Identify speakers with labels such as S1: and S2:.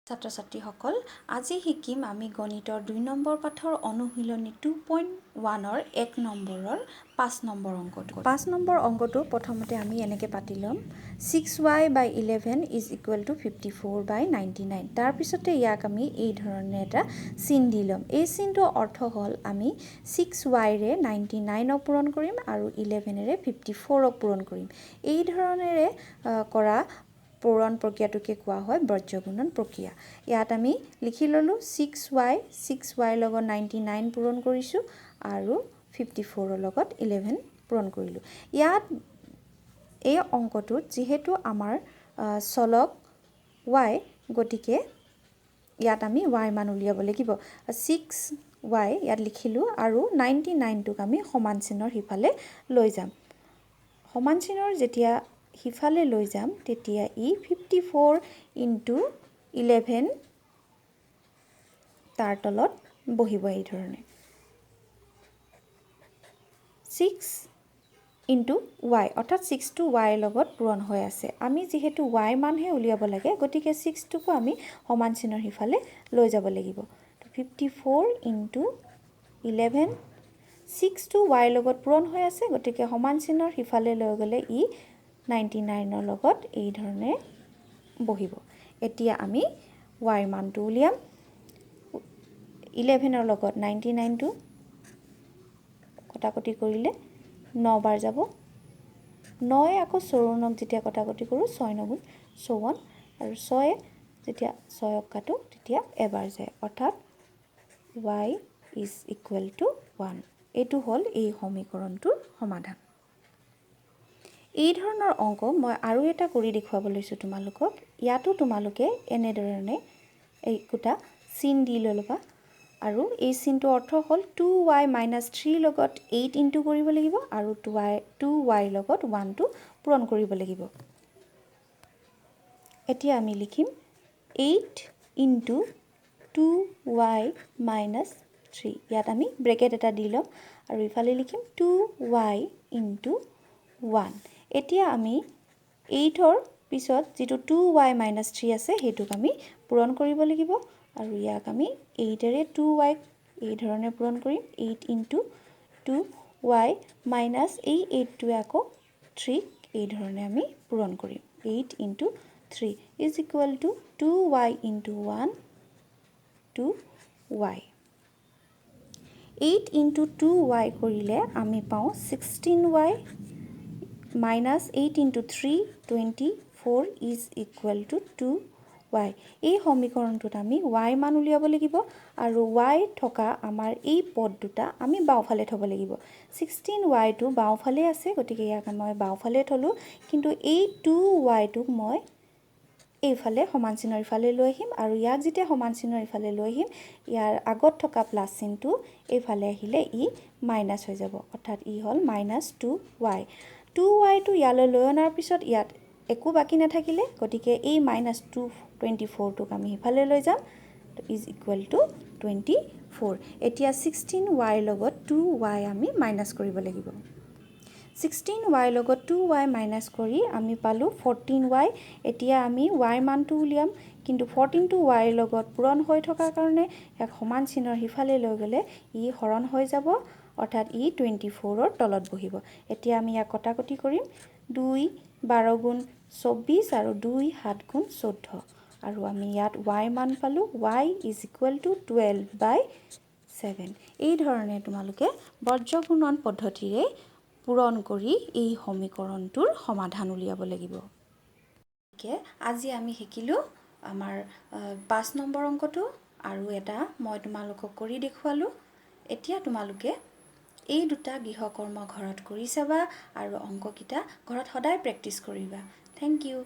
S1: ছাত্ৰ ছাত্ৰীসকল আজি শিকিম আমি গণিতৰ 2 নম্বৰ পাঠৰ অনুশীলনী 2.1ৰ 1 নম্বৰৰ 5 নম্বৰ অংকটো 5 নম্বৰ অংকটো প্ৰথমতে আমি এনেকৈ পাতি ল'ম 6y/11 = 54/99 তাৰ পিছতে ইয়াক আমি এই ধৰণে এটা চিন দি ল'ম এই চিনটোৰ অৰ্থ হ'ল আমি 6y ৰে 99ক পূৰণ কৰিম আৰু 11 ৰে 54ক পূৰণ কৰিম এই ধৰণেৰে কৰা পূৰণ প্ৰক্ৰিয়াটোকে কোৱা হয় বৰ্জ্যগুণন প্ৰক্ৰিয়া ইয়াত আমি লিখি ললো 6y লগত 99 পূৰণ কৰিছো আৰু 54 ৰ লগত 11 পূৰণ কৰিলো ইয়াত এই অংকটোত যেহেতু আমাৰ চলক y গতিকে ইয়াত আমি y মান উলিয়াব লাগিব 6y ইয়াত লিখিলো আৰু 99 টোক আমি সমান চিনৰ হিফালে লৈ যাম সমান চিনৰ যেতিয়া হিফালে লৈ যাম তেতিয়া ই 54 * 11 তাৰ তলত বহিব এই ধৰণে 6 * y অৰ্থাৎ 6 টো y লগত পূৰণ হৈ আছে আমি যেহেতু y মানহে উলিয়াব লাগে গতিকে 6 টোকো আমি সমান চিনৰ হিফালে লৈ যাব লাগিব 54 * 11 6 টো y লগত পূৰণ হৈ আছে গতিকে সমান চিনৰ হিফালে লৈ গলে ই 99 ৰ লগত এই ধৰণে বহিব এতিয়া আমি y মানটো উলিয়াম 11 ৰ লগত 99 টো কটাকটি কৰিলে 9 বাৰ যাব 9 আকৌ 54 যেতিয়া কটাকটি কৰো 6 × 9 = 54 আৰু 6 যেতিয়া 6ক কাটো তেতিয়া এবাৰ যায় অৰ্থাৎ y = 1 এইটো হ'ল এই সমীকৰণটোৰ সমাধান এই ধৰণৰ অংক মই আৰু এটা কৰি দেখুৱাব লৈছো তোমালোকক ইয়াতো তোমালোকে এনে ধৰণে এইটা চিন দি লবা আৰু এই চিনটো অৰ্থ হ'ল 2y - 3 লগত 8 ইনটু কৰিব লাগিব আৰু 2y লগত 1 টো পূৰণ কৰিব লাগিব এতিয়া আমি লিখিম 8 * 2y - 3 ইয়াত আমি ব্ৰেকেট এটা দি লম আৰু ইফালে লিখিম 2y * 1 এতিয়া আমি 8 ৰ পিছত যেটো 2y - 3 আছে হেতুক আমি পূৰণ কৰিব লাগিব আৰু ইয়াক আমি 8 ৰে 2y এই ধৰণে পূৰণ কৰিম 8 * 2y - এই 8 টোৱে আকৌ 3 এই ধৰণে আমি পূৰণ কৰিম 8 * 3 = 2y * 1 2y 8 * 2y কৰিলে আমি পাওঁ 16y - 8 * 3 24 = 2y এই সমীকৰণটোত আমি y মান উলিয়াব লাগিব আৰু y থকা আমাৰ এই পদ দুটা আমি বাওফালে থব লাগিব 16y টো বাওফালে আছে গতিকে ইয়াক মই বাওফালে থলো কিন্তু এই 2y টোক মই এইফালে সমান চিনৰ ইফালে লৈ আহিম আৰু ইয়াক যেতিয়া সমান চিনৰ ইফালে লৈ আহিম ইয়াৰ আগত থকা প্লাস চিনটো এইফালে আহিলে ই মাইনাস হৈ যাব অৰ্থাৎ ই হ'ল -2y 2y টো ইয়ালৈ লৈ অনাৰ পিছত ইয়াত একো বাকি নাথাকিলে গতিকে এই -224 টোক আমি ইফালে লৈ যাম = 24 এতিয়া 16y লগত 2y আমি মাইনাস কৰিব লাগিব 16y লগত 2y মাইনাস কৰি আমি পালো 14y এতিয়া আমি y মানটো উলিয়াম কিন্তু 14 টো y লগত পূৰণ হৈ থকাৰ কাৰণে এক সমান চিনৰ হিফালে লৈ গলে ই হৰণ হৈ যাব অৰ্থাৎ ই 24 ৰ তলত বহিব এতিয়া আমি ইয়াক কটাকটি কৰিম 2 12 গুণ 24 আৰু 2 7 গুণ 14 আৰু আমি ইয়াত y মান পালো y = 12/7 এই ধৰণে তোমালোকে বৰ্জ্যগুণন পদ্ধতিৰে পূৰণ কৰি এই সমীকৰণটোৰ সমাধান উলিয়াব লাগিব আজি আমি শিকিলো আমাৰ 5 নম্বৰ অংকটো আৰু এটা মই তোমালোকক কৰি দেখুৱালো এতিয়া তোমালোকে এই দুটা গৃহকৰ্ম ঘৰত কৰি চাবা আৰু অংককিটা ঘৰত সদায় প্ৰেক্টিছ কৰিবা থ্যাংক ইউ